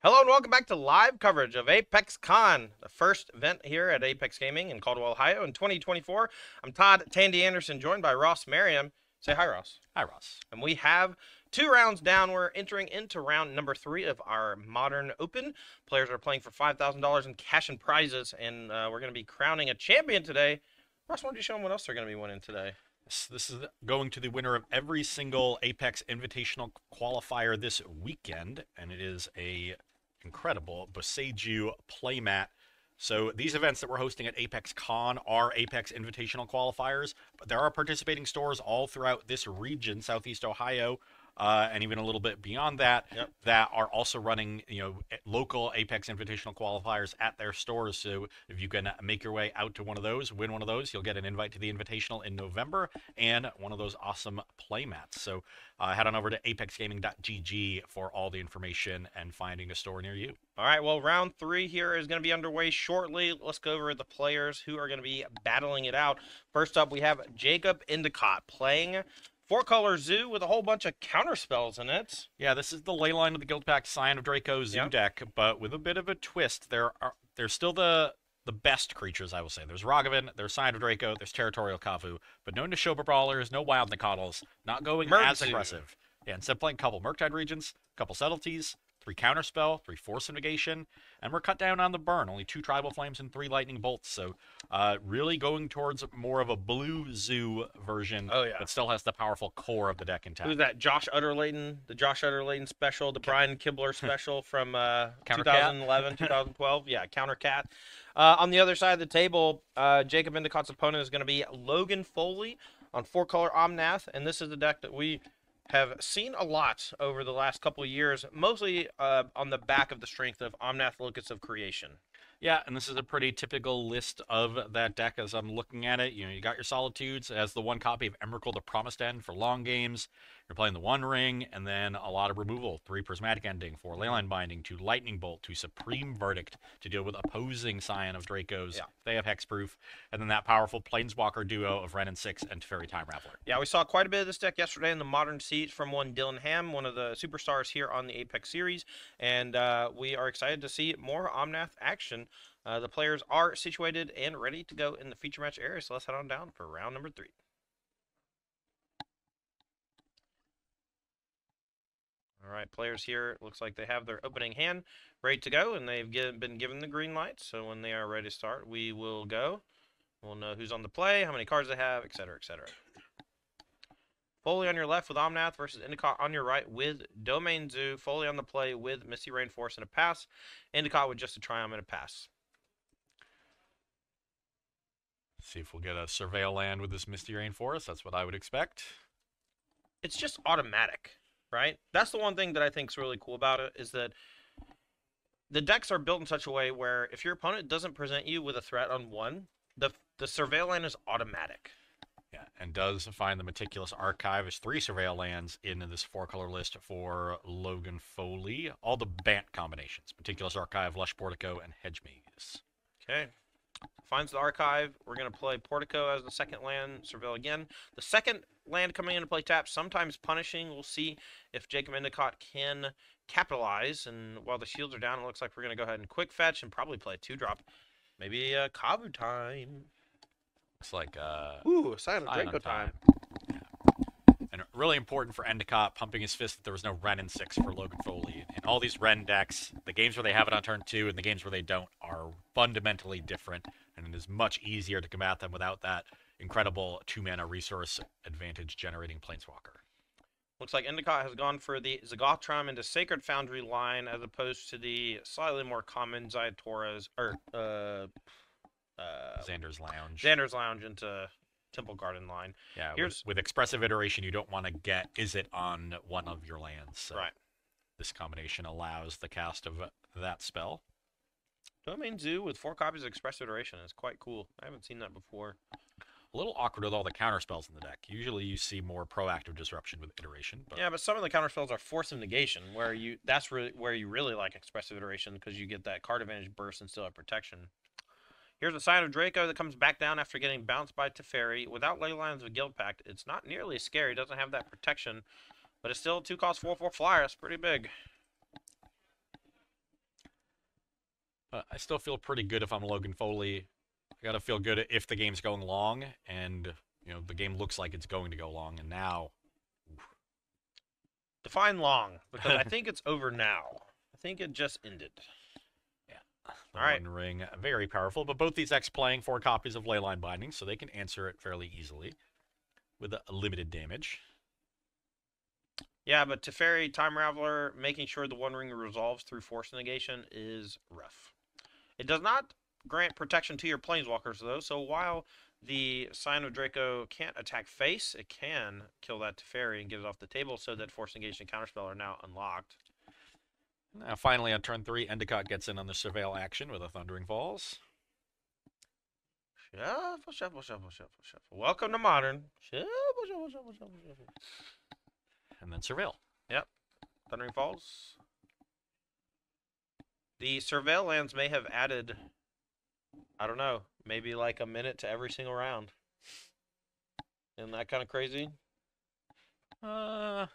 Hello and welcome back to live coverage of Apex Con, the first event here at Apex Gaming in Caldwell, Ohio in 2024. I'm Todd Tandy Anderson, joined by Ross Merriam. Say hi, Ross. Hi, Ross. And we have 2 rounds down. We're entering into round number 3 of our Modern Open. Players are playing for $5,000 in cash and prizes, and we're going to be crowning a champion today. Ross, why don't you show them what else they're going to be winning today? This is going to the winner of every single Apex Invitational qualifier this weekend, and it is a incredible Boseiju playmat. So these events that we're hosting at Apex Con are Apex Invitational qualifiers, but there are participating stores all throughout this region, Southeast Ohio, and even a little bit beyond that, that are also running, local Apex Invitational qualifiers at their stores. So if you can make your way out to one of those, win one of those, you'll get an invite to the Invitational in November and one of those awesome playmats. So head on over to apexgaming.gg for all the information and finding a store near you. All right, well, round 3 here is going to be underway shortly. Let's go over the players who are going to be battling it out. First up, we have Jacob Endicott playing 4-color Zoo with a whole bunch of counter spells in it. Yeah, this is the Leyline of the Guildpact Scion of Draco Zoo deck, but with a bit of a twist. There's still the best creatures, I will say. There's Ragavan, there's Scion of Draco, there's Territorial Kavu, but no Neshoba Brawlers, no Wild Nicoddles, not going as aggressive. Yeah, instead of playing a couple Murktide Regents, a couple Subtleties, 3 Counterspell, 3 Force of Negation, and we're cut down on the burn. Only 2 Tribal Flames and 3 Lightning Bolts. So really going towards more of a blue Zoo version that still has the powerful core of the deck intact. Who's that? Josh Utterlayton, the Josh Utterlayton special, the Brian Kibler special from 2011, 2012. Yeah, Counter Cat. On the other side of the table, Jacob Endicott's opponent is going to be Logan Foley on 4-color Omnath, and this is the deck that we have seen a lot over the last couple of years, mostly on the back of the strength of Omnath Locus of Creation. Yeah, and this is a pretty typical list of that deck as I'm looking at it. You got your Solitudes as the 1 copy of Emrakul the Promised End for long games. You're playing the 1 ring, and then a lot of removal. 3 Prismatic Ending, 4 Leyline Binding, 2 Lightning Bolt, 2 Supreme Verdict to deal with opposing Scion of Dracos. Yeah. They have Hexproof. And then that powerful Planeswalker duo of Wrenn and 6 and Teferi Time Raveler. Yeah, we saw quite a bit of this deck yesterday in the Modern Siege from one Dylan Ham, one of the superstars here on the Apex series. And we are excited to see more Omnath action. The players are situated and ready to go in the feature match area, so let's head on down for round number 3. All right, players here, looks like they have their opening hand ready to go, and they've been given the green light, so when they are ready to start, we will go. We'll know who's on the play, how many cards they have, etc., etc. Foley on your left with Omnath versus Endicott on your right with Domain Zoo. Foley on the play with Misty Rainforest and a pass. Endicott with just a Triumph and a pass. See if we'll get a Surveil land with this Misty Rainforest. That's what I would expect. It's just automatic, right? That's the one thing that I think is really cool about it, is that the decks are built in such a way where if your opponent doesn't present you with a threat on 1, the Surveil land is automatic. Yeah, and does find the Meticulous Archive as 3 Surveil lands in this 4-color list for Logan Foley. All the Bant combinations. Meticulous Archive, Lush Portico, and Hedge Maze. Okay. Finds the Archive. We're going to play Portico as the second land. Surveil again. The second land coming into play tapped, sometimes punishing. We'll see if Jacob Endicott can capitalize. And while the shields are down, it looks like we're going to go ahead and quick fetch and probably play a 2-drop. Maybe a Kavu time. Looks like ooh, Scion of Draco time. Yeah. And really important for Endicott, pumping his fist that there was no Wrenn and 6 for Logan Foley. In all these Wrenn decks, the games where they have it on turn 2 and the games where they don't are fundamentally different, and it is much easier to combat them without that incredible 2-mana resource advantage generating Planeswalker. Looks like Endicott has gone for the Zagothram into Sacred Foundry line as opposed to the slightly more common Zayatora's, or Xander's Lounge. Xander's Lounge into Temple Garden line. Yeah, with Expressive Iteration, you don't want to get Izzet on one of your lands. So right. This combination allows the cast of that spell. Domain Zoo with 4 copies of Expressive Iteration is quite cool. I haven't seen that before. A little awkward with all the counter spells in the deck. Usually you see more proactive disruption with Iteration. But... yeah, but some of the counter spells are Force of Negation, where that's really where you really like Expressive Iteration because you get that card advantage burst and still have protection. Here's a Scion of Draco that comes back down after getting bounced by Teferi. Without Leylines of Guildpact, it's not nearly as scary. It doesn't have that protection, but it's still a 2-cost 4/4 flyer. That's pretty big. I still feel pretty good if I'm Logan Foley. I gotta feel good if the game's going long, and the game looks like it's going to go long, and now. Define long, because I think it's over now. I think it just ended. Yeah. The All right. One Ring, very powerful, but both these decks playing 4 copies of Leyline Binding, so they can answer it fairly easily with a limited damage. Yeah, but Teferi, Time Raveler, making sure the One Ring resolves through Force Negation is rough. It does not grant protection to your Planeswalkers, though, so while the Sign of Draco can't attack face, it can kill that Teferi and get it off the table so that Force Negation and Counterspell are now unlocked. Now, finally, on turn 3, Endicott gets in on the Surveil action with a Thundering Falls. Shuffle, shuffle, shuffle, shuffle, shuffle. Welcome to Modern. Shuffle, shuffle, shuffle, shuffle, shuffle. And then Surveil. Yep. Thundering Falls. The Surveil lands may have added, I don't know, maybe like a minute to every single round. Isn't that kind of crazy? Probably.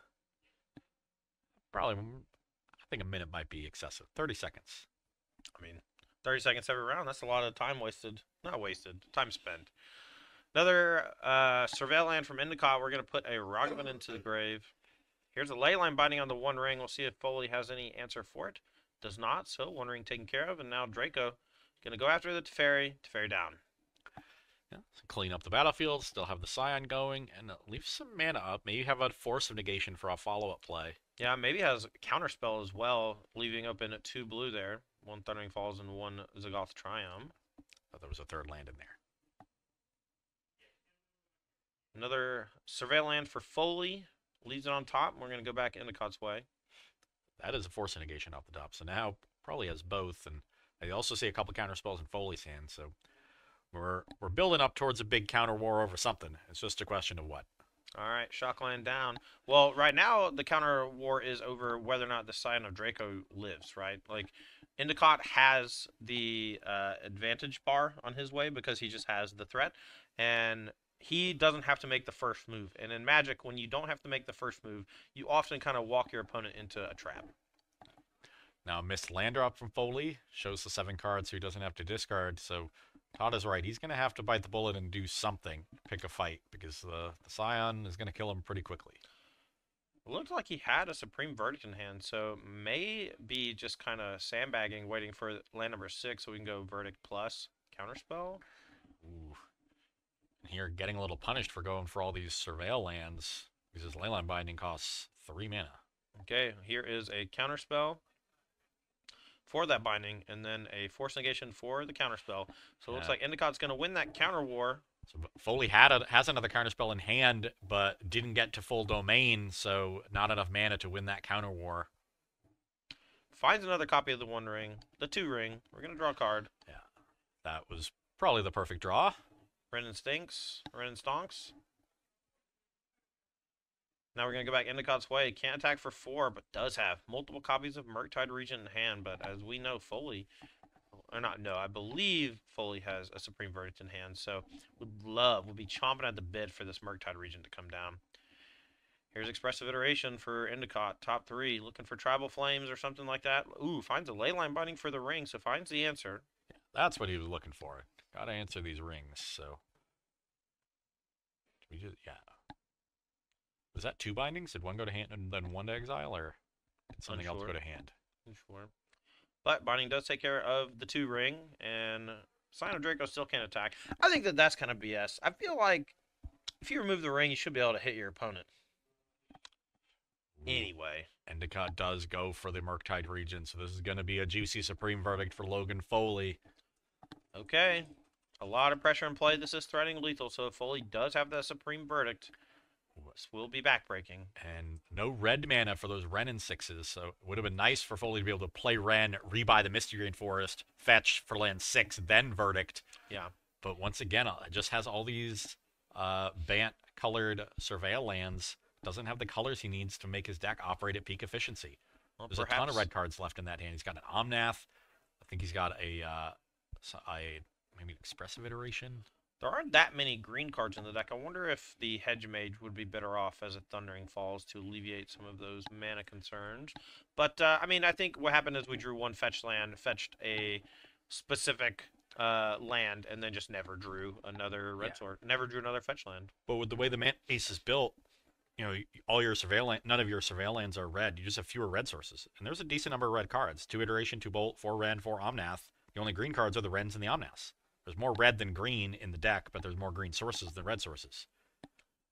I think a minute might be excessive. 30 seconds. I mean, 30 seconds every round. That's a lot of time wasted. Not wasted. Time spent. Another Surveil land from Endicott. We're going to put a Ragavan into the grave. Here's a Leyline Binding on the One Ring. We'll see if Foley has any answer for it. Does not, so One Ring taken care of. And now Draco going to go after the Teferi. Teferi down. Yeah, so clean up the battlefield, still have the Scion going, and leave some mana up. Maybe have a Force of Negation for a follow-up play. Yeah, maybe has Counterspell as well, leaving open 2 blue there. 1 Thundering Falls and 1 Zagoth Triumph. Thought there was a third land in there. Another Surveil land for Foley. Leaves it on top, and we're going to go back Endicott's way. That is a Force of Negation off the top, so now probably has both, and I also see a couple Counterspells in Foley's hand, so we're building up towards a big counter war over something. It's just a question of what. All right, Shockland down. Well, right now, the counter war is over whether or not the Scion of Draco lives, right? Like, Endicott has the advantage bar on his way because he just has the threat, and he doesn't have to make the first move. And in Magic, when you don't have to make the first move, you often kind of walk your opponent into a trap. Now, missed land drop from Foley shows the 7 cards, so he doesn't have to discard, so Todd is right. He's going to have to bite the bullet and do something, pick a fight, because the Scion is going to kill him pretty quickly. It looked like he had a Supreme Verdict in hand, so may be just kind of sandbagging, waiting for land number 6 so we can go Verdict plus Counterspell. Ooh. And here, getting a little punished for going for all these Surveil lands, because his Leyline Binding costs 3 mana. Okay, here is a Counterspell for that binding, and then a Force Negation for the Counterspell. So it looks like Endicott's going to win that counter war. So Foley has another Counterspell in hand, but didn't get to full domain, so not enough mana to win that counter war. Finds another copy of the One Ring, the 2 ring. We're going to draw a card. Yeah, that was probably the perfect draw. Renin Stonks. Now we're going to go back Endicott's way. Can't attack for 4, but does have multiple copies of Murktide Regent in hand. But as we know, Foley, or not, no, I believe Foley has a Supreme Verdict in hand. So would be chomping at the bit for this Murktide Regent to come down. Here's Expressive Iteration for Endicott, top 3, looking for Tribal Flames or something like that. Ooh, finds a Leyline Binding for the ring, so finds the answer. Yeah, that's what he was looking for. Gotta answer these rings, so. Yeah. Was that 2 bindings? Did one go to hand and then 1 to exile, or did something else go to hand? Unsure. But binding does take care of the 2 ring, and Sign of Draco still can't attack. I think that's kind of BS. I feel like if you remove the ring, you should be able to hit your opponent. Anyway. Endicott does go for the Murktide Regent, so this is going to be a juicy Supreme Verdict for Logan Foley. Okay. A lot of pressure in play. This is threatening lethal, so if Foley does have that Supreme Verdict, this will be backbreaking. And no red mana for those Renin 6s, so it would have been nice for Foley to be able to play Ren, rebuy the Misty Rainforest, fetch for land 6, then Verdict. Yeah. But once again, it just has all these Bant-colored Surveil lands. Doesn't have the colors he needs to make his deck operate at peak efficiency. Well, there's a ton of red cards left in that hand. He's got an Omnath. I think he's got a maybe an Expressive Iteration. There aren't that many green cards in the deck. I wonder if the Hedge Mage would be better off as a Thundering Falls to alleviate some of those mana concerns. But, I mean, I think what happened is we drew one fetch land, fetched a specific land, and then just never drew another red sword. Never drew another fetch land. But with the way the mana base is built, you know, all your surveil none of your surveil lands are red. You just have fewer red sources. And there's a decent number of red cards. 2 Iteration, 2 Bolt, 4 Ren, 4 Omnath. The only green cards are the Rens and the Omnaths. There's more red than green in the deck, but there's more green sources than red sources.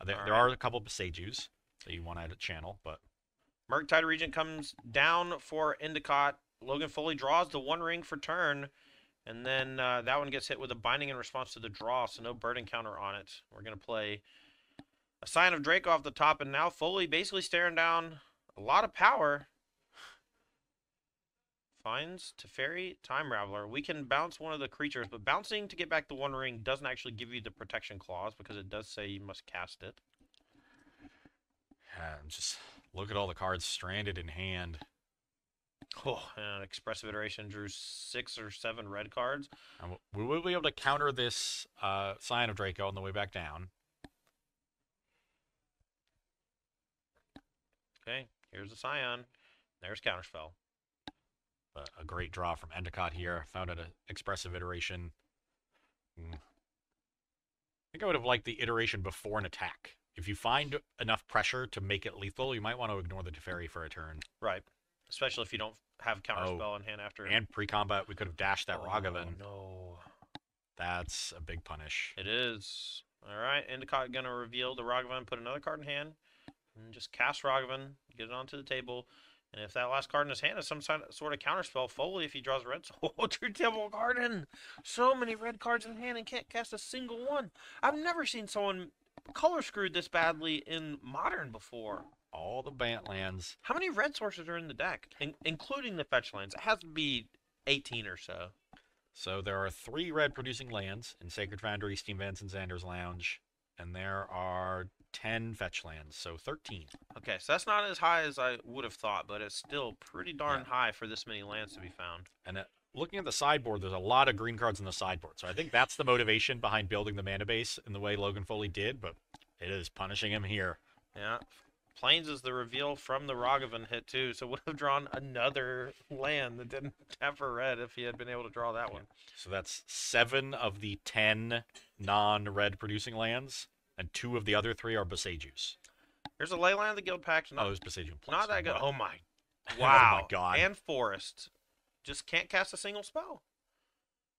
There are a couple of Besagus that you want to add a channel, but... Murktide Regent comes down for Endicott. Logan Foley draws the 1 ring for turn, and then that one gets hit with a binding in response to the draw, so no burden counter on it. We're going to play a Scion of Drake off the top, and now Foley basically staring down a lot of power. Finds Teferi, Time Raveler. We can bounce one of the creatures, but bouncing to get back the 1 ring doesn't actually give you the protection clause because it does say you must cast it. Just look at all the cards stranded in hand. Oh, and Expressive Iteration drew 6 or 7 red cards. And we will be able to counter this Scion of Draco on the way back down. Okay, here's a Scion. There's Counterspell. A great draw from Endicott here. Found an Expressive Iteration. I think I would have liked the iteration before an attack. If you find enough pressure to make it lethal, you might want to ignore the Teferi for a turn. Right. Especially if you don't have Counterspell in hand after. And pre-combat, we could have dashed that Ragavan. No. That's a big punish. It is. All right, Endicott going to reveal the Ragavan, put another card in hand, and just cast Ragavan, get it onto the table. And if that last card in his hand is some sort of counterspell, Foley, if he draws red, hold your Temple Garden. So many red cards in hand and can't cast a single one. I've never seen someone color screwed this badly in Modern before. All the Bant lands. How many red sources are in the deck, including the fetch lands? It has to be 18 or so. So there are 3 red producing lands in Sacred Foundry, Steam Vents, and Xander's Lounge. And there are 10 fetch lands, so 13. Okay, so that's not as high as I would have thought, but it's still pretty darn high for this many lands to be found. And looking at the sideboard, there's a lot of green cards in the sideboard. So I think that's the motivation behind building the mana base in the way Logan Foley did, but it is punishing him here. Yeah. Plains is the reveal from the Ragavan hit, too, so would have drawn another land that didn't have a red if he had been able to draw that one. So that's 7 of the 10 non-red producing lands, and 2 of the other 3 are Besagus. Here's a Leyline of the Guild Pact. There's Besagian Plus. Not that good. Oh, my. Wow. Oh, my God. And Forest. Just can't cast a single spell.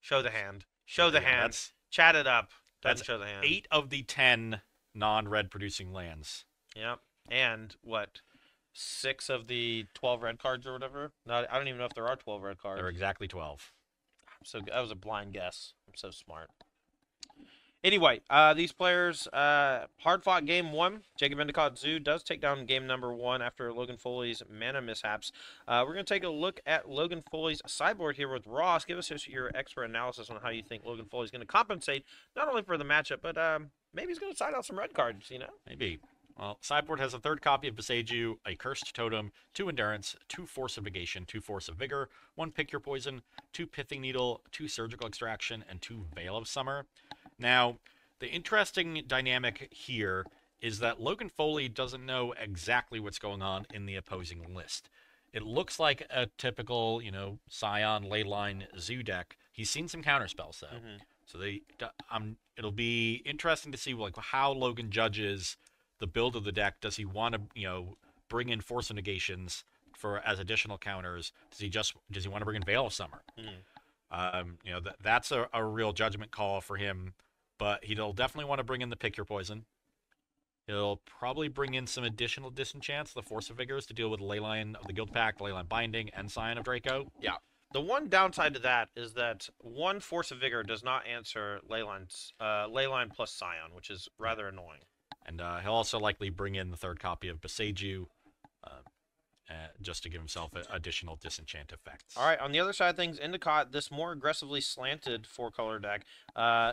Show the hand. Show the hand. Chat it up. Doesn't show the hand. 8 of the 10 non-red producing lands. Yep. And what? 6 of the 12 red cards or whatever? No, I don't even know if there are 12 red cards. There are exactly 12. So that was a blind guess. I'm so smart. Anyway, these players, hard-fought game 1. Jacob Endicott Zoo does take down game number 1 after Logan Foley's mana mishaps. We're going to take a look at Logan Foley's sideboard here with Ross. Give us your expert analysis on how you think Logan Foley's going to compensate, not only for the matchup, but maybe he's going to side out some red cards, you know? Maybe. Well, sideboard has a 3rd copy of Besaju, a Cursed Totem, 2 Endurance, 2 Force of Negation, 2 Force of Vigor, 1 Pick Your Poison, 2 Pithing Needle, 2 Surgical Extraction, and 2 Veil of Summer. Now, the interesting dynamic here is that Logan Foley doesn't know exactly what's going on in the opposing list. It looks like a typical, Scion, Leyline, Zoo deck. He's seen some counterspells, though. Mm-hmm. So it'll be interesting to see how Logan judges the build of the deck. Does he want to, bring in Force of Negations as additional counters? Does he want to bring in Veil of Summer? Mm. That's a real judgment call for him. But he'll definitely want to bring in the Pick Your Poison. He'll probably bring in some additional disenchants, the Force of Vigors, to deal with Leyline of the Guild Pact, Leyline Binding, and Scion of Draco. Yeah. The one downside to that is that 1 Force of Vigor does not answer Leyline plus Scion, which is rather annoying. And he'll also likely bring in the 3rd copy of Besaju, just to give himself additional disenchant effects. All right, on the other side of things, Endicott, this more aggressively slanted 4-color deck.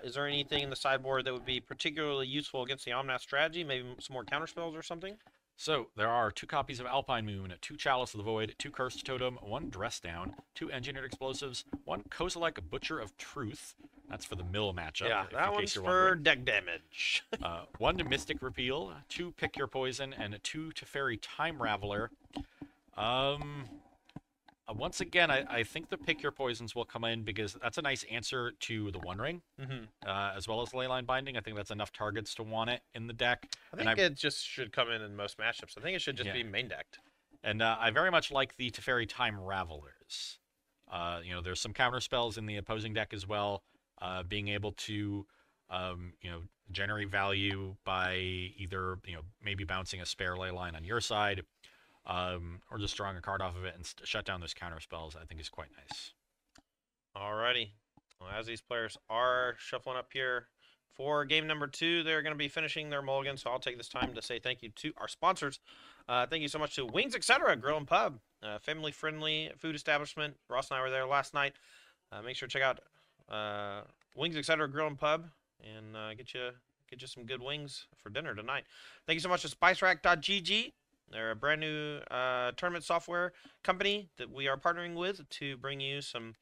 Is there anything in the sideboard that would be particularly useful against the Omnath strategy? Maybe some more counterspells or something? So, there are 2 copies of Alpine Moon, 2 Chalice of the Void, 2 Cursed Totem, 1 Dress Down, 2 Engineered Explosives, 1 Kozilek Butcher of Truth, That's for the mill matchup. Yeah, in that case one's you're for wondering. deck damage. 1 to Mystic Reveal, 2 Pick Your Poison, and 2 to Fairy Time Raveler. Once again, I think the Pick Your Poisons will come in because that's a nice answer to the One Ring, as well as Leyline Binding. I think that's enough targets to want it in the deck. I think it just should come in most matchups. I think it should just be main decked. And I very much like the Teferi Time Ravelers. There's some counter spells in the opposing deck as well. Being able to, generate value by either, maybe bouncing a spare ley line on your side, or just drawing a card off of it and shut down those counter spells, I think is quite nice. Alrighty. Well, as these players are shuffling up here for game number 2, they're going to be finishing their mulligan, so I'll take this time to say thank you to our sponsors. Thank you so much to Wings Etc. Grill and Pub, family-friendly food establishment. Ross and I were there last night. Make sure to check out Wings Etc. Grill and Pub and get you some good wings for dinner tonight. Thank you so much to SpiceRack.gg. They're a brand new tournament software company that we are partnering with to bring you some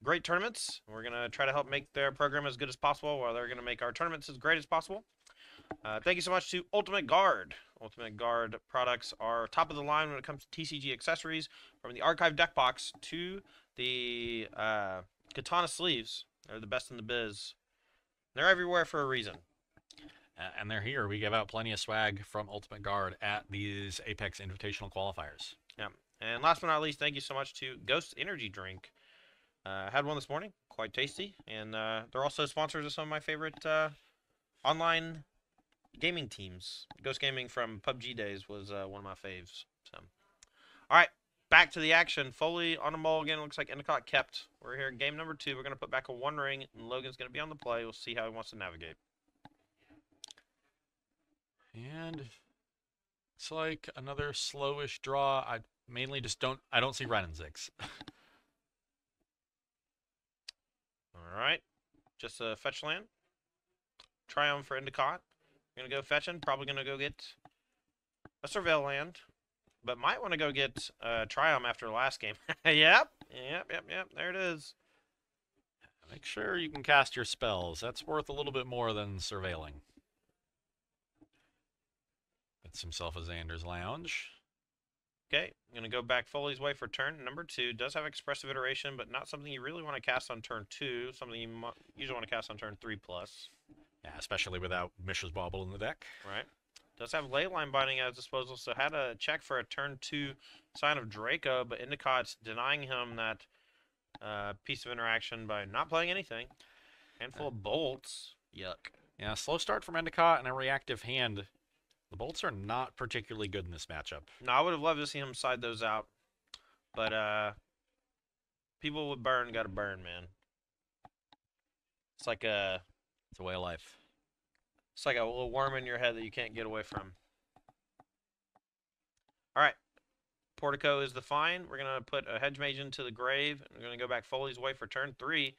great tournaments. We're going to try to help make their program as good as possible while they're going to make our tournaments as great as possible. Thank you so much to Ultimate Guard. Ultimate Guard products are top of the line when it comes to TCG accessories, from the Archive deck box to the Katana sleeves. They're the best in the biz. They're everywhere for a reason. And they're here. We give out plenty of swag from Ultimate Guard at these Apex Invitational qualifiers. Yeah. And last but not least, thank you so much to Ghost Energy Drink. Had one this morning, quite tasty, and they're also sponsors of some of my favorite online gaming teams. Ghost Gaming from PUBG days was one of my faves. So, all right, back to the action. Foley on a mulligan. Looks like Endicott kept. We're here in game number 2. We're going to put back a One Ring, and Logan's going to be on the play. We'll see how he wants to navigate. And it's like another slowish draw. I mainly just don't see Ren and Ziggs. All right, just a fetch land. Triumph for Endicott. Gonna go fetching. Probably gonna go get a Surveil land, but might want to go get Triumph after last game. Yep. There it is. Make sure you can cast your spells. That's worth a little bit more than surveilling. Gets himself a Xander's Lounge. Okay, I'm going to go back Foley's Way for turn number 2. Does have Expressive Iteration, but not something you really want to cast on turn 2. Something you usually want to cast on turn 3+. Yeah, especially without Mishra's Bauble in the deck. Right. Does have Leyline Binding at his disposal, so had a check for a turn 2 Sign of Draco, but Endicott's denying him that piece of interaction by not playing anything. Handful of bolts. Yuck. Yeah, slow start from Endicott and a reactive hand. The bolts are not particularly good in this matchup. No, I would have loved to see him side those out. But people with burn got to burn, man. It's like it's a way of life. It's like a little worm in your head that you can't get away from. All right. Portico is the fine. We're going to put a Hedge Mage into the grave. We're going to go back Foley's Way for turn 3.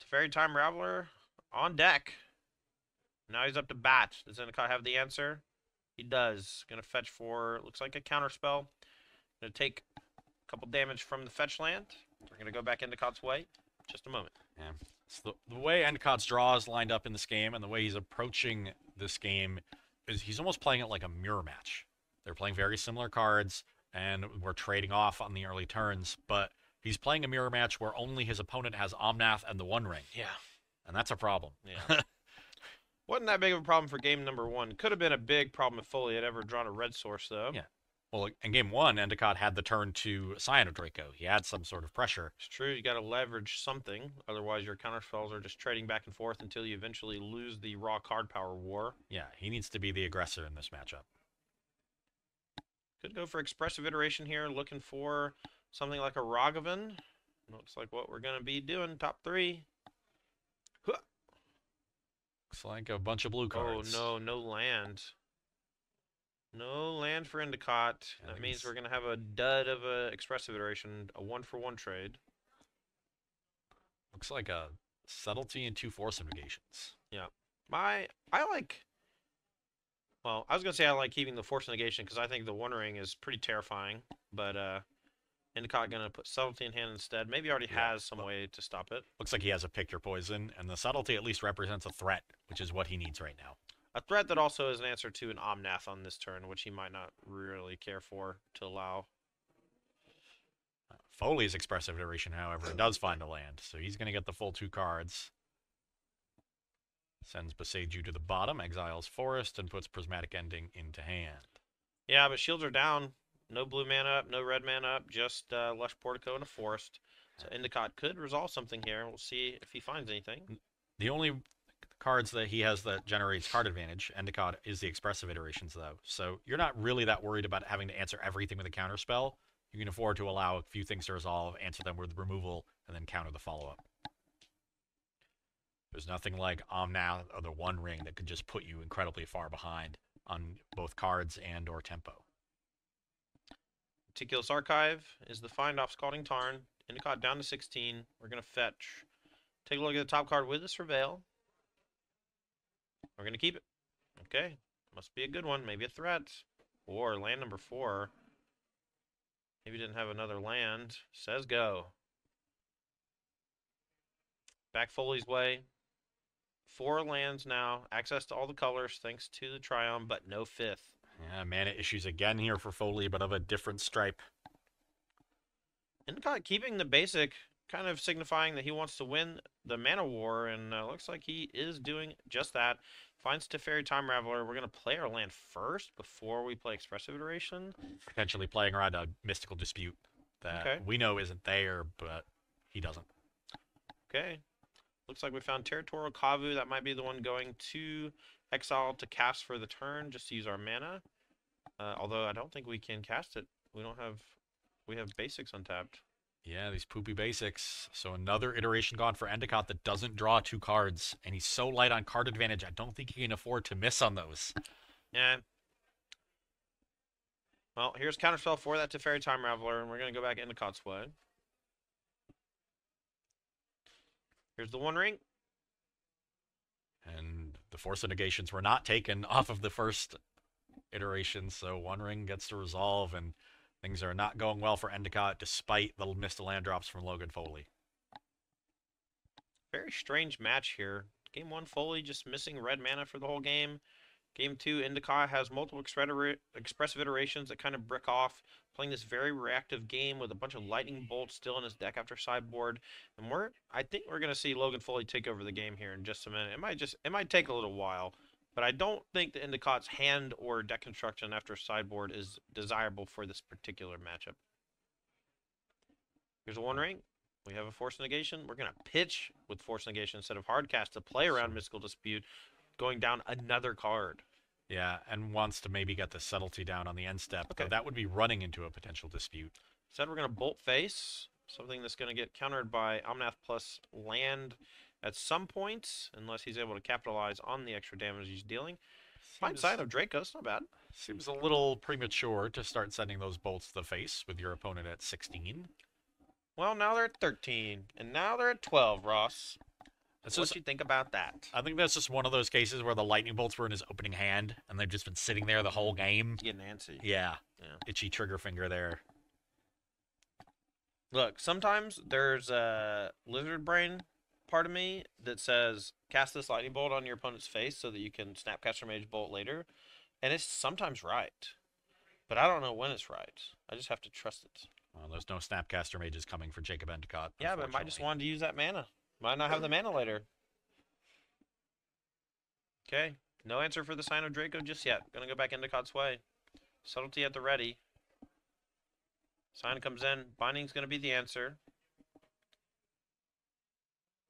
Teferi Time Raveler on deck. Now he's up to bat. Does Endicott have the answer? He does. Going to fetch for, looks like a counter spell. Going to take a couple damage from the fetch land. We're going to go back Endicott's way. Just a moment. Yeah. So the way Endicott's draw is lined up in this game and the way he's approaching this game is he's almost playing it like a mirror match. They're playing very similar cards, and we're trading off on the early turns, but he's playing a mirror match where only his opponent has Omnath and the One Ring. Yeah. And that's a problem. Yeah. Wasn't that big of a problem for game number 1. Could have been a big problem if Foley had ever drawn a red source, though. Yeah. Well, in game 1, Endicott had the turn to Scion of Draco. He had some sort of pressure. It's true. You got to leverage something. Otherwise, your counter spells are just trading back and forth until you eventually lose the raw card power war. Yeah, he needs to be the aggressor in this matchup. Could go for Expressive Iteration here, looking for something like a Ragavan. Looks like what we're going to be doing, top 3. Looks like a bunch of blue cards. Oh, no land. No land for Endicott. Yeah, that means we're going to have a dud of a Expressive Iteration, a 1-for-1 trade. Looks like a Subtlety and 2 Force Negations. Yeah. I was going to say I like keeping the Force Negation because I think the One Ring is pretty terrifying. But Endicott going to put Subtlety in hand instead. Maybe already has some way to stop it. Looks like he has a Pick Your Poison, and the Subtlety at least represents a threat, which is what he needs right now. A threat that also is an answer to an Omnath on this turn, which he might not really care for to allow. Foley's Expressive Iteration, however, does find a land, so he's going to get the full 2 cards. Sends Boseiju to the bottom, exiles Forest, and puts Prismatic Ending into hand. Yeah, but shields are down. No blue mana up, no red mana up, just Lush Portico and a Forest. So Endicott could resolve something here. We'll see if he finds anything. The only cards that he has that generates card advantage, Endicott, is the Expressive Iterations, though. So you're not really that worried about having to answer everything with a counterspell. You can afford to allow a few things to resolve, answer them with removal, and then counter the follow-up. There's nothing like Omnath or the One Ring that could just put you incredibly far behind on both cards and or tempo. Meticulous Archive is the find off Scalding Tarn. Endicott down to 16. We're going to fetch. Take a look at the top card with the Surveil. We're going to keep it. Okay. Must be a good one. Maybe a threat. Or land number 4. Maybe didn't have another land. Says go. Back Foley's way. 4 lands now. Access to all the colors thanks to the Triumph, but no 5th. Yeah, mana issues again here for Foley, but of a different stripe. Endicott keeping the basic, kind of signifying that he wants to win the mana war, and looks like he is doing just that. Finds Teferi Time Raveler. We're going to play our land first before we play Expressive Iteration. Potentially playing around a Mystical Dispute that we know isn't there, but he doesn't. Okay. Looks like we found Territorial Kavu. That might be the one going to exile to cast for the turn, just to use our mana. Although I don't think we can cast it. We have basics untapped. Yeah, these poopy basics. So another iteration gone for Endicott that doesn't draw 2 cards, and he's so light on card advantage, I don't think he can afford to miss on those. Yeah. Well, here's Counterspell for that Teferi Time Raveler, and we're going to go back Endicott's way. Here's the One Ring. And the Force of Negations were not taken off of the first iteration, so One Ring gets to resolve, and things are not going well for Endicott despite the missed land drops from Logan Foley. Very strange match here. Game 1, Foley just missing red mana for the whole game. Game 2, Endicott has multiple expressive iterations that kind of brick off, playing this very reactive game with a bunch of lightning bolts still in his deck after sideboard. And I think we're going to see Logan Foley take over the game here in just a minute. It might take a little while, but I don't think the Endicott's hand or deck construction after sideboard is desirable for this particular matchup. Here's a One Ring. We have a Force Negation. We're going to pitch with Force Negation instead of Hardcast to play around Mystical Dispute, going down another card. Yeah, and wants to maybe get the Subtlety down on the end step. Okay. That would be running into a potential dispute. Instead, we're going to Bolt Face, something that's going to get countered by Omnath plus land at some point, unless he's able to capitalize on the extra damage he's dealing. Fine side of Draco, it's not bad. Seems a little premature to start sending those bolts to the face with your opponent at 16. Well, now they're at 13, and now they're at 12, Ross. What you think about that? I think that's just one of those cases where the lightning bolts were in his opening hand, and they've just been sitting there the whole game. Getting antsy. Yeah. Itchy trigger finger there. Look, sometimes there's a lizard brain part of me that says, cast this lightning bolt on your opponent's face so that you can Snapcaster Mage Bolt later. And it's sometimes right. But I don't know when it's right. I just have to trust it. Well, there's no Snapcaster Mages coming for Jacob Endicott. Yeah, but might just want to use that mana. Might not have the mana later. Okay. No answer for the Sign of Draco just yet. Gonna go back Endicott's way. Subtlety at the ready. Sign comes in. Binding's gonna be the answer.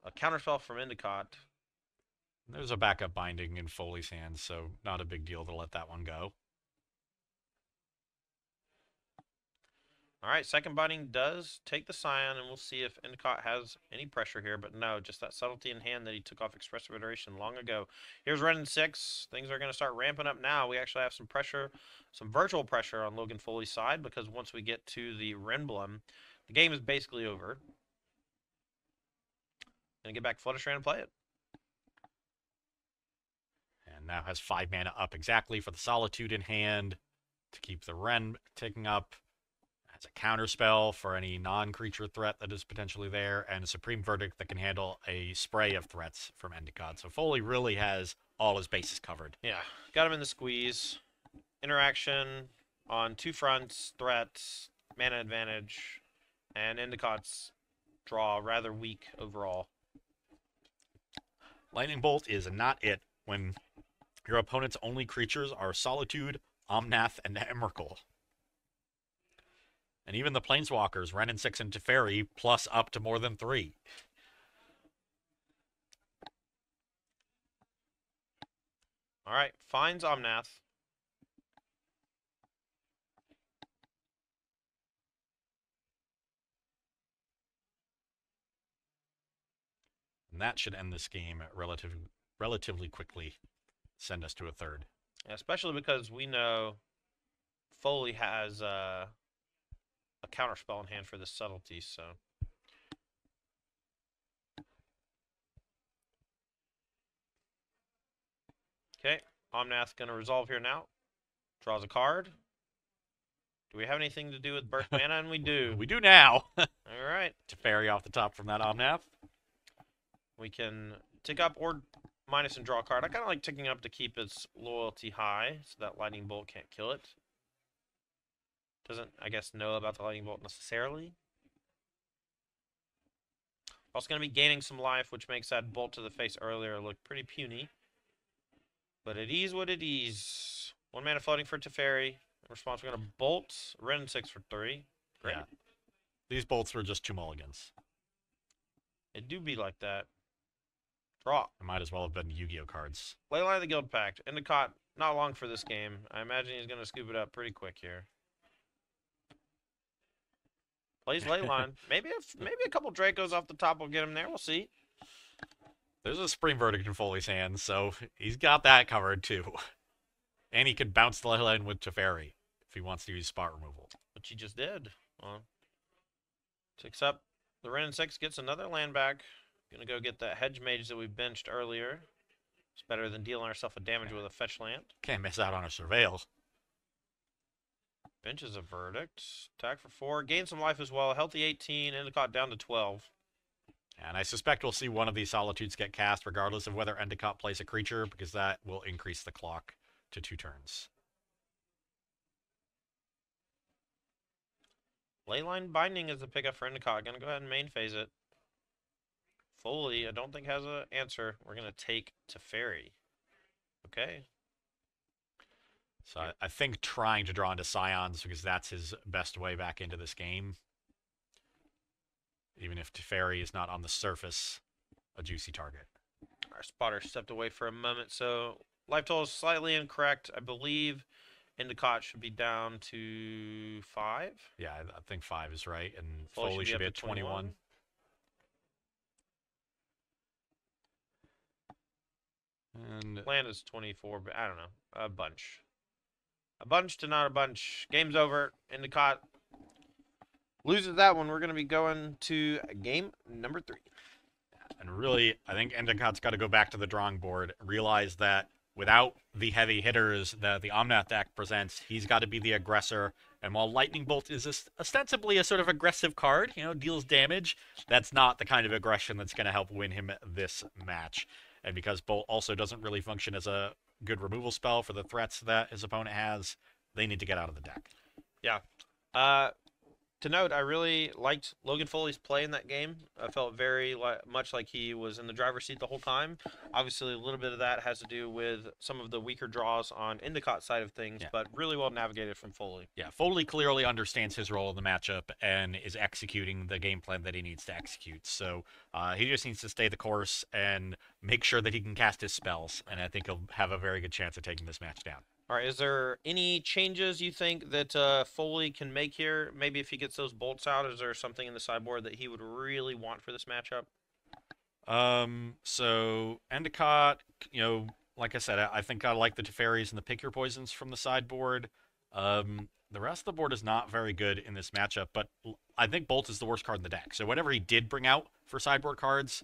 A counterspell from Endicott. There's a backup Binding in Foley's hands, so not a big deal to let that one go. All right, second Binding does take the Scion, and we'll see if Endicott has any pressure here. But no, just that Subtlety in hand that he took off Expressive Iteration long ago. Here's Red and 6. Things are going to start ramping up now. We actually have some pressure, some virtual pressure on Logan Foley's side, because once we get to the Renblem, the game is basically over. Going to get back Flutterstrand and play it. And now has 5 mana up exactly for the Solitude in hand to keep the Ren ticking up. Has a counterspell for any non-creature threat that is potentially there, and a Supreme Verdict that can handle a spray of threats from Endicott. So Foley really has all his bases covered. Yeah, got him in the squeeze. Interaction on 2 fronts, threats, mana advantage, and Endicott's draw rather weak overall. Lightning Bolt is not it when your opponent's only creatures are Solitude, Omnath, and Emrakul. And even the Planeswalkers, Wrenn and 6 and Teferi, plus up to more than 3. All right, finds Omnath. And that should end this game relatively quickly, send us to a third. Yeah, especially because we know Foley has a counterspell in hand for this subtlety, so. Okay, Omnath going to resolve here now. Draws a card. Do we have anything to do with burst mana? And we do. We do now. All right. Teferi off the top from that Omnath. We can tick up or minus and draw a card. I kind of like ticking up to keep its loyalty high so that Lightning Bolt can't kill it. Doesn't, I guess, know about the Lightning Bolt necessarily. Also going to be gaining some life, which makes that bolt to the face earlier look pretty puny. But it is what it is. 1 mana floating for Teferi. In response, we're going to bolt Wrenn 6 for 3. Great. Yeah. These bolts were just 2 mulligans. It do be like that. Draw. It might as well have been Yu-Gi-Oh cards. Leyline of the Guild Pact. Endicott, not long for this game. I imagine he's going to scoop it up pretty quick here. Plays Leyline. maybe a couple Dracos off the top will get him there. We'll see. There's a Supreme Verdict in Foley's hands, so he's got that covered too. And he can bounce the Leyline with Teferi if he wants to use spot removal. Which he just did. Well, ticks up. The Wrenn and 6 gets another land back. Gonna go get that Hedge Mage that we benched earlier. It's better than dealing ourselves a damage with a fetch land. Can't miss out on a Surveil. Benches a Verdict. Attack for 4. Gain some life as well. Healthy 18. Endicott down to 12. And I suspect we'll see one of these Solitudes get cast regardless of whether Endicott plays a creature, because that will increase the clock to 2 turns. Leyline Binding is the pickup for Endicott. Gonna go ahead and main phase it. Foley, I don't think has an answer. We're gonna take Teferi. Okay. So I think trying to draw into Scions, because that's his best way back into this game. Even if Teferi is not on the surface a juicy target. Our spotter stepped away for a moment, so life total is slightly incorrect. I believe Endicott should be down to 5. Yeah, I think 5 is right, and Foley Foley should be up at to 21. And Land is 24, but I don't know. A bunch. A bunch to not a bunch. Game's over. Endicott loses that one. We're going to be going to game number 3. And really, I think Endicott's got to go back to the drawing board, realize that without the heavy hitters that the Omnath deck presents, he's got to be the aggressor. And while Lightning Bolt is ostensibly a sort of aggressive card, deals damage, that's not the kind of aggression that's going to help win him this match. And because Bolt also doesn't really function as a good removal spell for the threats that his opponent has, they need to get out of the deck. Yeah. To note, I really liked Logan Foley's play in that game. I felt very much like he was in the driver's seat the whole time. Obviously, a little bit of that has to do with some of the weaker draws on Endicott's side of things, but really well navigated from Foley. Yeah, Foley clearly understands his role in the matchup and is executing the game plan that he needs to execute. So he just needs to stay the course and make sure that he can cast his spells, and I think he'll have a very good chance of taking this match down. All right, is there any changes you think that Foley can make here? Maybe if he gets those bolts out, is there something in the sideboard that he would really want for this matchup? So Endicott, like I said, I think I like the Teferis and the Pick Your Poisons from the sideboard. The rest of the board is not very good in this matchup, but I think Bolt is the worst card in the deck. So whatever he did bring out for sideboard cards,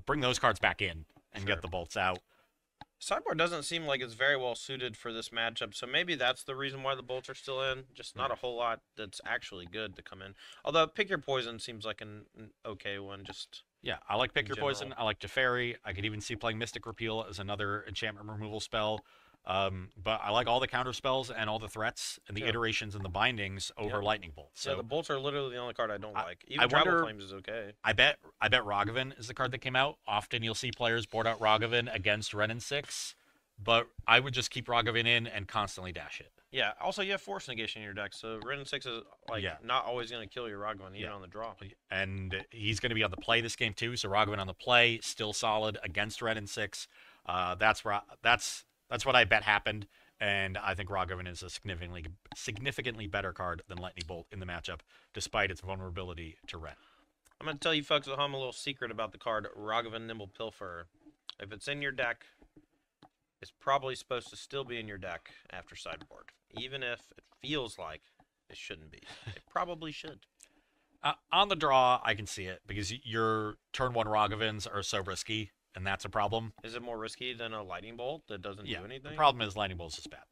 bring those cards back in and get the bolts out. Sideboard doesn't seem like it's very well suited for this matchup, so maybe that's the reason why the bolts are still in. Just not a whole lot that's actually good to come in. Although Pick Your Poison seems like an okay one, just Yeah, I like Pick in Your general. Poison. I like Teferi. I could even see playing Mystic Repeal as another enchantment removal spell. But I like all the counter spells and all the threats and the Yeah. iterations and the bindings over Yep. Lightning Bolt. Yeah, the So bolts are literally the only card I don't I, like. I Even Travel wonder. Flames is okay. I bet Ragavan is the card that came out. Often you'll see players board out Ragavan against Ren and 6, but I would just keep Ragavan in and constantly dash it. Yeah. Also, you have Force Negation in your deck, so Ren 6 is like Yeah. not always going to kill your Ragavan even Yeah. on the draw. And he's going to be on the play this game too. So Ragavan on the play, still solid against Red and 6. That's what I bet happened, and I think Ragavan is a significantly better card than Lightning Bolt in the matchup, despite its vulnerability to Red. I'm going to tell you folks at home a little secret about the card Ragavan Nimble Pilferer. If it's in your deck, it's probably supposed to still be in your deck after sideboard, even if it feels like it shouldn't be. It probably should. On the draw, I can see it because your turn 1 Ragavans are so risky, and that's a problem. Is it more risky than a Lightning Bolt that doesn't do anything? The problem is Lightning Bolt is just bad.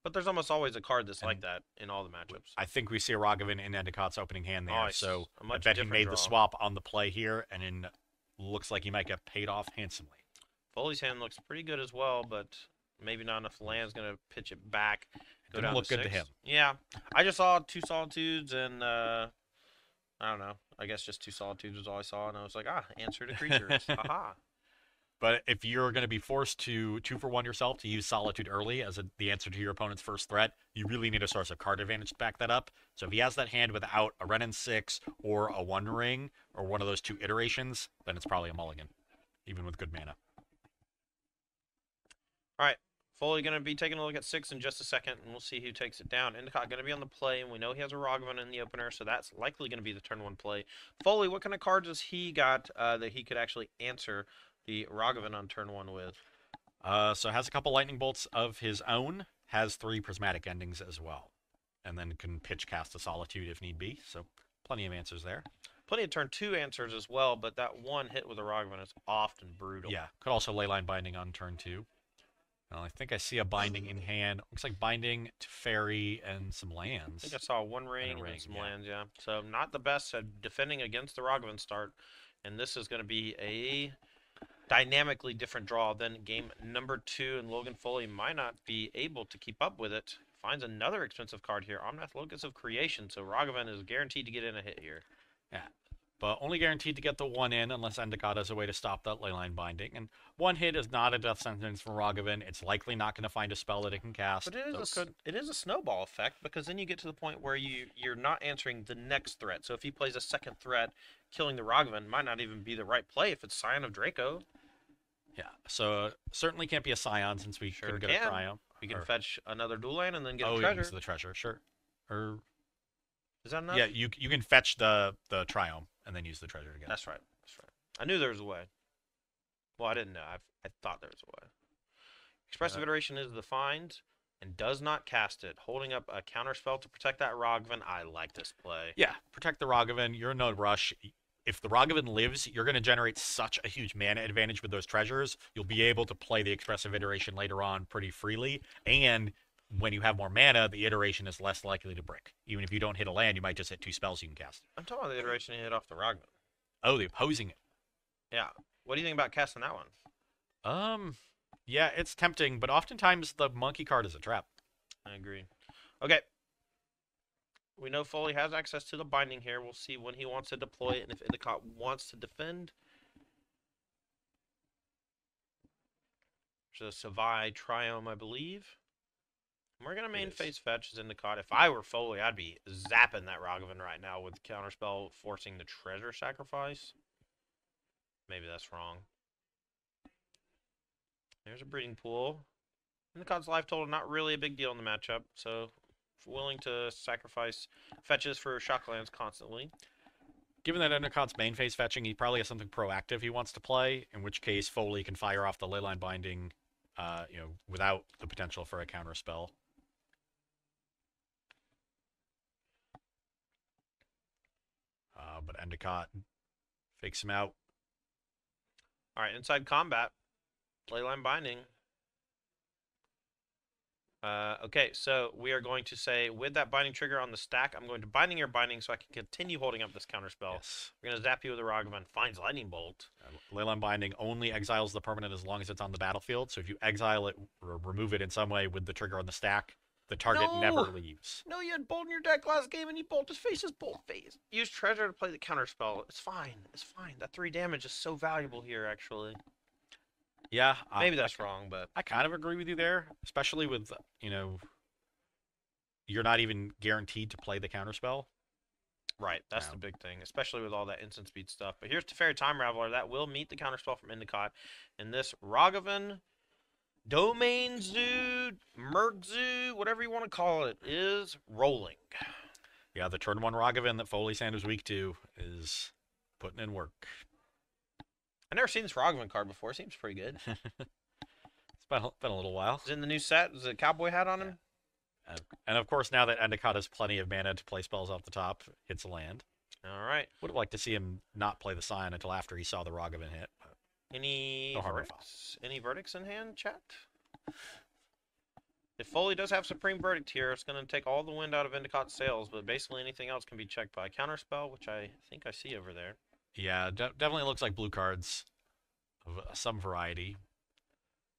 But there's almost always a card that's like that in all the matchups. I think we see a Ragavan in Endicott's opening hand there, Nice. so A I much bet he different made draw. the swap on the play here, and looks like he might get paid off handsomely. Foley's hand looks pretty good as well, but maybe not enough land's going to pitch it back. Go Didn't down look good to 6. him. Yeah. I just saw 2 Solitudes and, I don't know. I guess just 2 Solitudes was all I saw, and I was like, answer to creatures. Haha. But if you're going to be forced to 2-for-1 yourself to use Solitude early as the answer to your opponent's first threat, you really need a source of card advantage to back that up. So if he has that hand without a Ren and 6 or a One Ring or one of those 2 iterations, then it's probably a mulligan, even with good mana. All right. Foley going to be taking a look at 6 in just a second, and we'll see who takes it down. Endicott going to be on the play, and we know he has a Ragavan in the opener, so that's likely going to be the turn 1 play. Foley, what kind of cards has he got that he could actually answer the Ragavan on turn 1 with? So has a couple lightning bolts of his own, has 3 prismatic endings as well, and then can pitch cast a Solitude if need be. So plenty of answers there. Plenty of turn 2 answers as well, but that one hit with a Ragavan is often brutal. Yeah, could also Leyline Binding on turn 2. I think I see a binding in hand. Looks like binding to fairy and some lands. I think I saw one ring and some lands, yeah. So not the best at defending against the Ragavan start. And this is going to be a dynamically different draw than game number 2. And Logan Foley might not be able to keep up with it. Finds another expensive card here. Omnath, Locus of Creation. So Ragavan is guaranteed to get in a hit here. Yeah. But only guaranteed to get the 1 in unless Endicott has a way to stop that leyline binding. And 1 hit is not a death sentence from Ragavan. It's likely not going to find a spell that it can cast. But it is a snowball effect, because then you get to the point where you're not answering the next threat. So if he plays a second threat, killing the Ragavan might not even be the right play if it's Scion of Draco. Yeah, so certainly can't be a Scion since we couldn't get a Triumph. We can fetch another dual land and then get a treasure. treasure. Use the treasure, sure. Or is that enough? Yeah, you can fetch the Triumph and then use the treasure again. That's right. That's right. I knew there was a way. Well, I didn't know. I thought there was a way. Expressive Iteration is defined and does not cast it. Holding up a counter spell to protect that Ragavan. I like this play. Yeah, protect the Ragavan. You're in no rush. If the Ragavan lives, you're going to generate such a huge mana advantage with those treasures. You'll be able to play the Expressive Iteration later on pretty freely. And when you have more mana, the iteration is less likely to brick. Even if you don't hit a land, you might just hit 2 spells you can cast. I'm talking about the iteration you hit off the Ragavan. Oh, the opposing it. Yeah. What do you think about casting that one? Yeah, it's tempting, but oftentimes the monkey card is a trap. I agree. Okay. We know Foley has access to the binding here. We'll see when he wants to deploy it and if Endicott wants to defend. There's a Savai Triome, I believe. We're going to main phase fetch as Endicott. If I were Foley, I'd be zapping that Ragavan right now with Counterspell forcing the treasure sacrifice. Maybe that's wrong. There's a breeding pool. Endicott's life total, not really a big deal in the matchup, so willing to sacrifice fetches for shocklands constantly. Given that Endicott's main phase fetching, he probably has something proactive he wants to play, in which case Foley can fire off the Leyline Binding, without the potential for a counter spell. But Endicott fakes him out. All right, inside combat, Leyline Binding. Okay, so we are going to say with that binding trigger on the stack, I'm going to binding your binding so I can continue holding up this counterspell. Yes. We're going to zap you with a Ragavan. Finds Lightning Bolt. Leyline Binding only exiles the permanent as long as it's on the battlefield. So if you exile it or remove it in some way with the trigger on the stack, the target never leaves. No, you had Bolt in your deck last game and you Bolt his face is Bolt face. Use Treasure to play the counterspell. It's fine. It's fine. That 3 damage is so valuable here, actually. Yeah. Maybe that's wrong, but I kind of agree with you there, especially with, you're not even guaranteed to play the counterspell. Right, that's the big thing, especially with all that instant speed stuff. But here's Teferi Time Raveler. That will meet the counterspell from Endicott. And this Ragavan, Domain Zoo, Merc Zoo, whatever you want to call it, is rolling. Yeah, the turn 1 Ragavan that Foley Sand weak to is putting in work. I've never seen this Ragavan card before. It seems pretty good. It's been a little while. Is it in the new set? Is it a cowboy hat on him? And of course, now that Endicott has plenty of mana to play spells off the top, hits a land. All right. Would have liked to see him not play the Scion until after he saw the Ragavan hit. Any no verdicts? Any verdicts in hand, chat? If Foley does have Supreme Verdict here, it's going to take all the wind out of Endicott's sails, but basically anything else can be checked by Counterspell, which I think I see over there. Yeah, definitely looks like blue cards of some variety,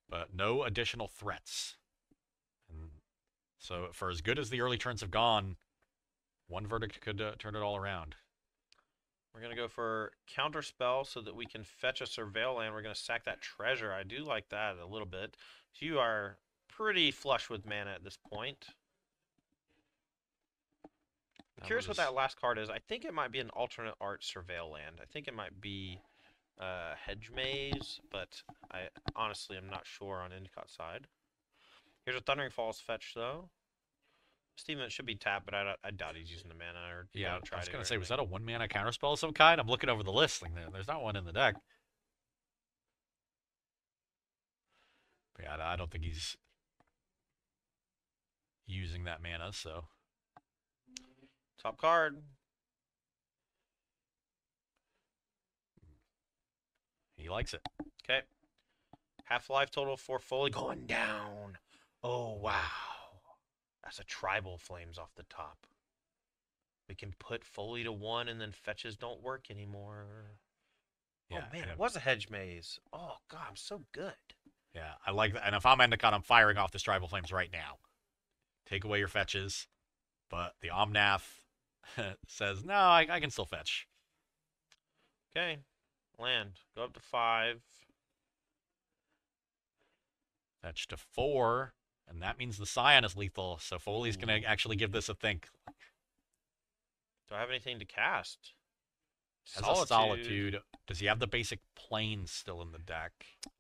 but no additional threats. And so for as good as the early turns have gone, one verdict could turn it all around. We're going to go for Counterspell so that we can fetch a Surveil land. We're going to sack that treasure. I do like that a little bit. So you are pretty flush with mana at this point. I'm curious what that last card is. I think it might be an alternate art Surveil land. I think it might be Hedge Maze, but I honestly am not sure on Endicott's side. Here's a Thundering Falls fetch, though. Steven, it should be tapped, but I doubt he's using the mana. Or yeah, I was going to say, was that a 1-mana counterspell of some kind? I'm looking over the list. Like, there's not one in the deck. But yeah, I don't think he's using that mana, so. Top card. He likes it. Okay. Half-life total for Foley going down. Oh, wow. That's a Tribal Flames off the top. We can put Foley to 1 and then fetches don't work anymore. Yeah, oh, man, it was a Hedge Maze. Oh, God, I'm so good. Yeah, I like that. And if I'm Endicott, I'm firing off this Tribal Flames right now. Take away your fetches. But the Omnath says, no, I can still fetch. Okay. Land. Go up to 5. Fetch to 4. And that means the Scion is lethal. So Foley's going to actually give this a think. Do I have anything to cast? Has a Solitude. Does he have the basic Plains still in the deck?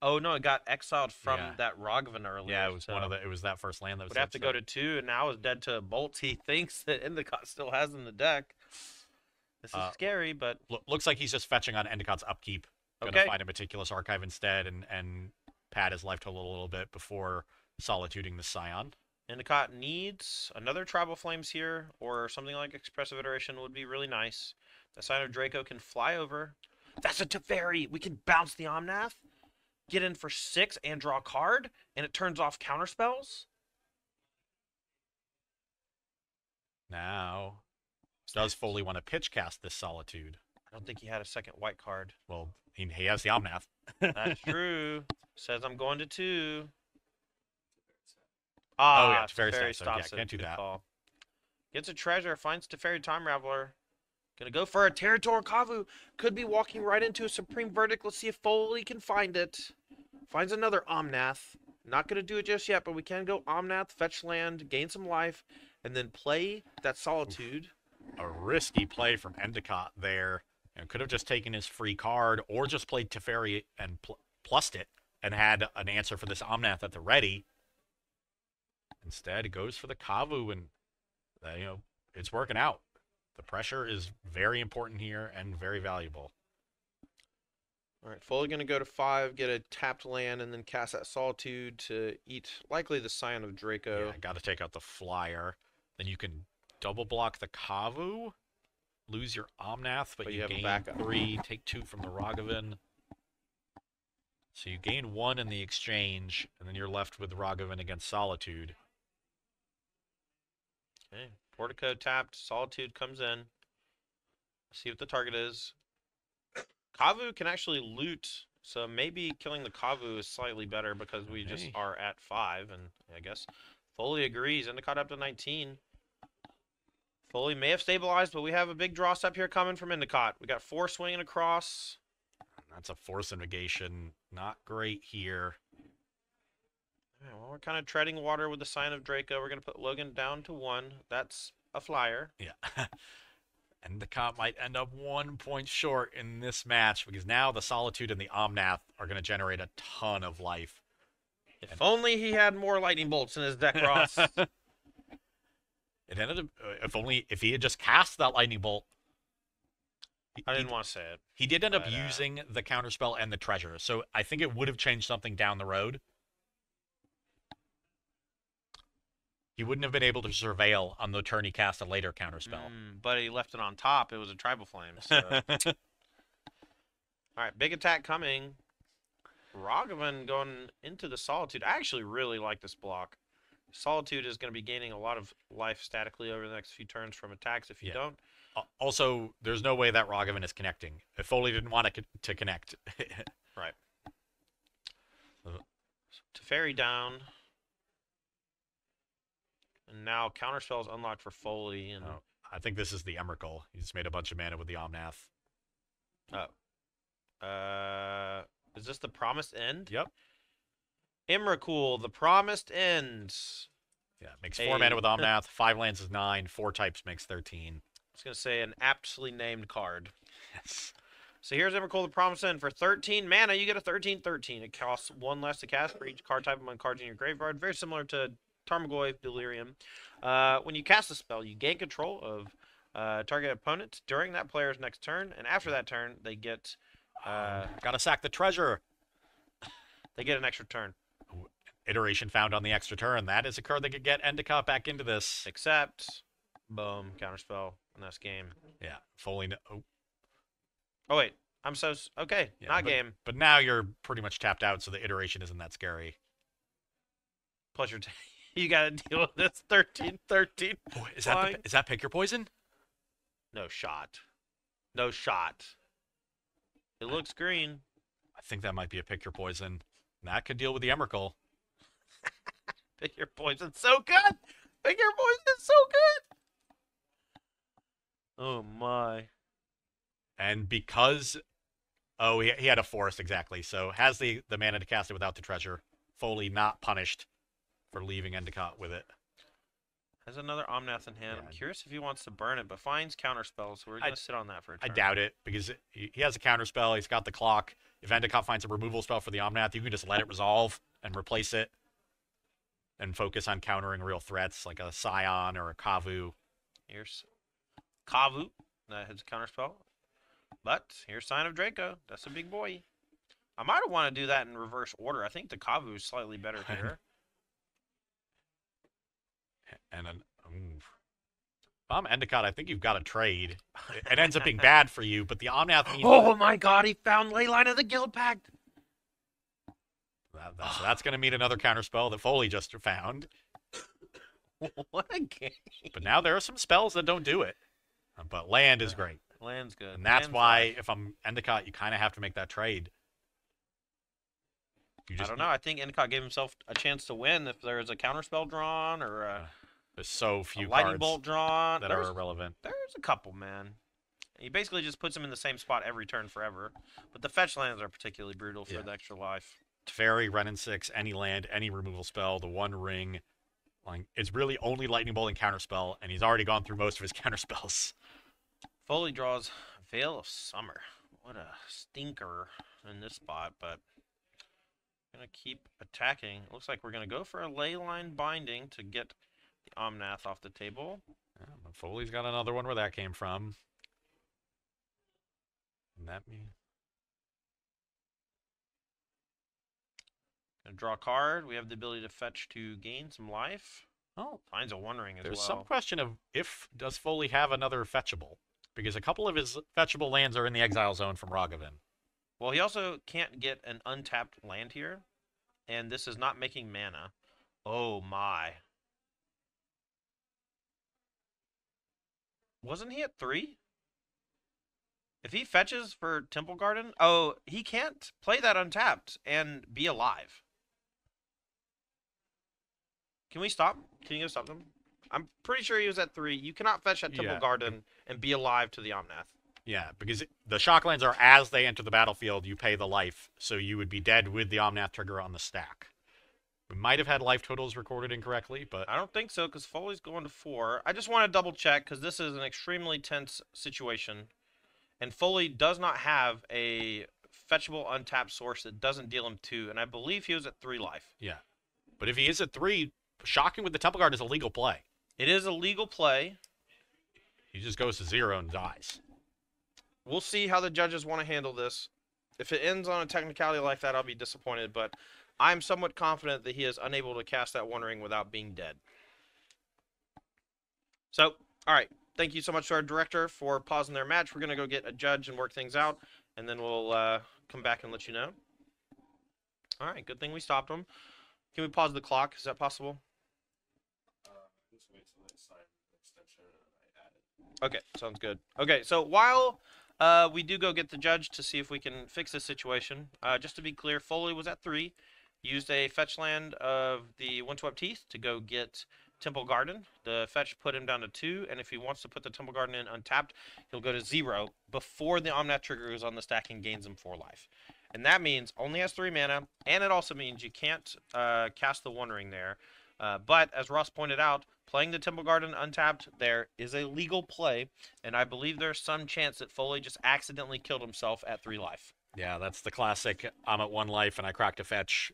Oh no, it got exiled from that Ragavan earlier. Yeah, it was it was that first land that was. Would have to go to 2, and now is dead to Bolt. He thinks that Endicott still has in the deck. This is scary, but looks like he's just fetching on Endicott's upkeep. Gonna find a Meticulous Archive instead, and pad his life total a little bit before solituding the Scion. Endicott needs another Tribal Flames here, or something like Expressive Iteration would be really nice. The Sign of Draco can fly over. That's a Teferi! We can bounce the Omnath, get in for 6 and draw a card, and it turns off counterspells. Now, does Foley want to pitch cast this Solitude? I don't think he had a second white card. Well, he has the Omnath. That's true. Says I'm going to 2. Oh, yeah, Teferi stops it. Can't do that. Call. Gets a treasure, finds Teferi Time Raveler. Gonna go for a Territor Kavu. Could be walking right into a Supreme Verdict. Let's see if Foley can find it. Finds another Omnath. Not gonna do it just yet, but we can go Omnath, fetch land, gain some life, and then play that Solitude. A risky play from Endicott there. Could have just taken his free card, or just played Teferi and plussed it, and had an answer for this Omnath at the ready. Instead, it goes for the Kavu, and it's working out. The pressure is very important here and very valuable. All right, Foley going to go to 5, get a tapped land, and then cast that Solitude to eat likely the Scion of Draco. Yeah, got to take out the flyer. Then you can double block the Kavu, lose your Omnath, but you gain backup. 3, take 2 from the Ragavan. So you gain 1 in the exchange, and then you're left with Ragavan against Solitude. Okay. Portico tapped. Solitude comes in. See what the target is. Kavu can actually loot, so maybe killing the Kavu is slightly better because we just are at 5, and I guess Foley agrees. Endicott up to 19. Foley may have stabilized, but we have a big draw step here coming from Endicott. We got 4 swinging across. That's a force of negation. Not great here. Yeah, well, we're kind of treading water with the sign of Draco. We're going to put Logan down to 1. That's a flyer. Yeah. Endicott might end up 1 point short in this match because now the Solitude and the Omnath are going to generate a ton of life. If only he had more lightning bolts in his deck, Ross. It ended up, if he had just cast that lightning bolt. I didn't want to say it. He did end up using the counterspell and the treasure, so I think it would have changed something down the road. He wouldn't have been able to surveil on the turn he cast a later counterspell. But he left it on top. It was a Tribal Flame. So. All right, big attack coming. Ragavan going into the Solitude. I actually really like this block. Solitude is going to be gaining a lot of life statically over the next few turns from attacks if you don't. Also, there's no way that Ragavan is connecting. If Foley didn't want it to connect. Right. Teferi down. And now Counterspell is unlocked for Foley. And I think this is the Emrakul. He just made a bunch of mana with the Omnath. Is this the Promised End? Yep. Emrakul, the Promised End. Yeah, makes 4 mana with Omnath. 5 lands is 9. 4 types makes 13. I was going to say an aptly named card. Yes. So here's Emrakul, the Promised End. For 13 mana, you get a 13/13. It costs 1 less to cast for each card type among cards in your graveyard. Very similar to Tarmogoyf, Delirium. When you cast a spell, you gain control of target opponent during that player's next turn, and after that turn, they get gotta sack the treasure. They get an extra turn. Iteration found on the extra turn. That is a card that could get Endicott back into this. Except, boom, counterspell in this game. Yeah, Foley. Oh wait, I'm so okay. Yeah, not game. But now you're pretty much tapped out, so the iteration isn't that scary. Plus, you got to deal with this 13/13. Oh, is that pick your poison? No shot. No shot. It looks green. I think that might be a pick your poison. That could deal with the Emrakul. Pick your poison, so good. Pick your poison is so good. Oh my. And because, he had a forest exactly, so has the mana to cast it without the treasure. Foley not punished for leaving Endicott with it. Has another Omnath in hand. Yeah. I'm curious if he wants to burn it, but finds counterspells, so we're going to sit on that for a turn. I doubt it, because he has a counterspell. He's got the clock. If Endicott finds a removal spell for the Omnath, you can just let it resolve and replace it and focus on countering real threats like a Scion or a Kavu. Here's Kavu. That hits a counterspell. But here's Sign of Draco. That's a big boy. I might want to do that in reverse order. I think the Kavu is slightly better here. And then, if I'm Endicott, I think you've got to trade. It ends up being bad for you, but the Omnath means... Oh my god, he found Leyline of the Guild Pact! So that's going to mean another counterspell that Foley just found. What a game. But now there are some spells that don't do it. But land is great. Land's good. And that's why, if I'm Endicott, you kind of have to make that trade. I don't know. I think Endicott gave himself a chance to win if there was a counterspell drawn or there's so few lightning bolt drawn that are irrelevant. There's a couple, man. He basically just puts him in the same spot every turn forever. But the fetch lands are particularly brutal for the extra life. Teferi, Renin 6, any land, any removal spell, the One Ring. Like, it's really only lightning bolt and counterspell, and he's already gone through most of his counterspells. Foley draws Veil of Summer. What a stinker in this spot, but gonna keep attacking. Looks like we're gonna go for a Leyline Binding to get the Omnath off the table. Yeah, but Foley's got another one where that came from. And that means gonna draw a card. We have the ability to fetch to gain some life. Oh, finds a One Ring as there's well. some question of does Foley have another fetchable? Because a couple of his fetchable lands are in the exile zone from Ragavan. Well, he also can't get an untapped land here, and this is not making mana. Oh my. Wasn't he at 3? If he fetches for Temple Garden, oh, he can't play that untapped and be alive. Can we stop? Can you go stop them? I'm pretty sure he was at 3. You cannot fetch at Temple Garden and be alive to the Omnath. Yeah, because the shocklands are as they enter the battlefield, you pay the life, so you would be dead with the Omnath trigger on the stack. We might have had life totals recorded incorrectly, but I don't think so, because Foley's going to 4. I just want to double check, because this is an extremely tense situation. And Foley does not have a fetchable untapped source that doesn't deal him 2, and I believe he was at 3 life. Yeah. But if he is at 3, shocking with the Temple Guard is a legal play. It is a legal play. He just goes to 0 and dies. We'll see how the judges want to handle this. If it ends on a technicality like that, I'll be disappointed, but I'm somewhat confident that he is unable to cast that One Ring without being dead. So, all right. Thank you so much to our director for pausing their match. We're going to go get a judge and work things out, and then we'll come back and let you know. All right. Good thing we stopped them. Can we pause the clock? Is that possible? Just wait till they sign the extension and I add it. Okay, sounds good. Okay, so while we do go get the judge to see if we can fix this situation, just to be clear, Foley was at 3, used a fetch land of the Windswept Teeth to go get Temple Garden. The fetch put him down to 2, and if he wants to put the Temple Garden in untapped, he'll go to 0 before the Omnath trigger goes on the stack and gains him 4 life. And that means only has 3 mana, and it also means you can't cast the One Ring there. But as Ross pointed out, playing the Temple Garden untapped there is a legal play, and I believe there's some chance that Foley just accidentally killed himself at 3 life. Yeah, that's the classic I'm at 1 life and I cracked a fetch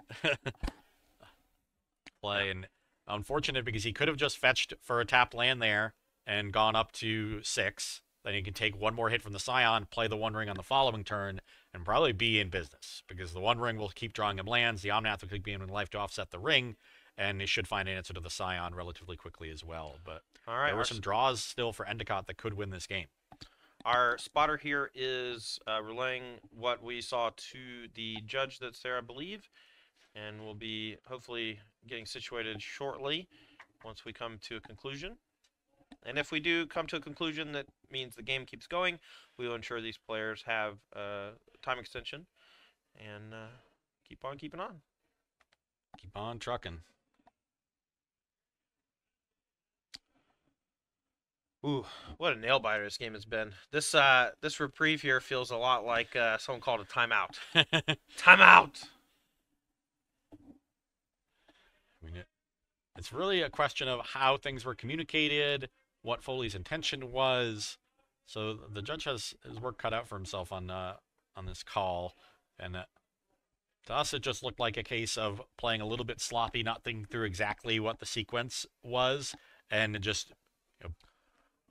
play. And unfortunate because he could have just fetched for a tapped land there and gone up to 6. Then he can take 1 more hit from the Scion, play the One Ring on the following turn, and probably be in business. Because the One Ring will keep drawing him lands, the Omnath will keep being in life to offset the ring, and he should find an answer to the Scion relatively quickly as well. But all right, there were some draws still for Endicott that could win this game. Our spotter here is relaying what we saw to the judge that's there, I believe, and we'll be hopefully getting situated shortly once we come to a conclusion. And if we do come to a conclusion that means the game keeps going, we will ensure these players have time extension and keep on keeping on. Keep on trucking. Ooh, what a nail biter this game has been. This this reprieve here feels a lot like someone called a timeout. Timeout. I mean, it's really a question of how things were communicated, what Foley's intention was. So the judge has his work cut out for himself on this call, and to us it just looked like a case of playing a little bit sloppy, not thinking through exactly what the sequence was, and just.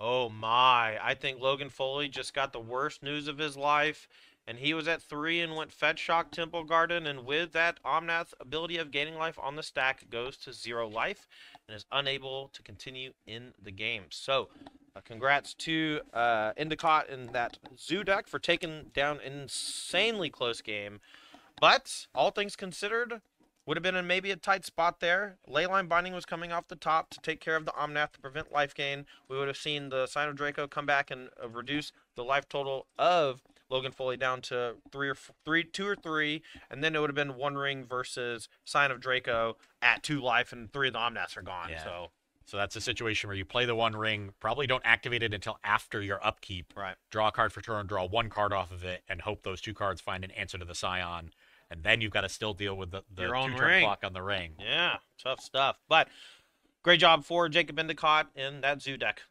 Oh my, I think Logan Foley just got the worst news of his life, and he was at 3 and went Fetch Shock Temple Garden, and with that Omnath ability of gaining life on the stack goes to 0 life and is unable to continue in the game. So congrats to Endicott in that Zoo deck for taking down an insanely close game, but all things considered, would have been in maybe a tight spot there. Leyline Binding was coming off the top to take care of the Omnath to prevent life gain. We would have seen the Sign of Draco come back and reduce the life total of Logan Foley down to 2 or 3, and then it would have been One Ring versus Sign of Draco at 2 life, and 3 of the Omnaths are gone. Yeah. So that's a situation where you play the One Ring, probably don't activate it until after your upkeep. Right. Draw a card for turn, draw 1 card off of it, and hope those 2 cards find an answer to the Scion. And then you've got to still deal with the 2-turn clock on the ring. Yeah, tough stuff. But great job for Jacob Endicott in that Zoo deck.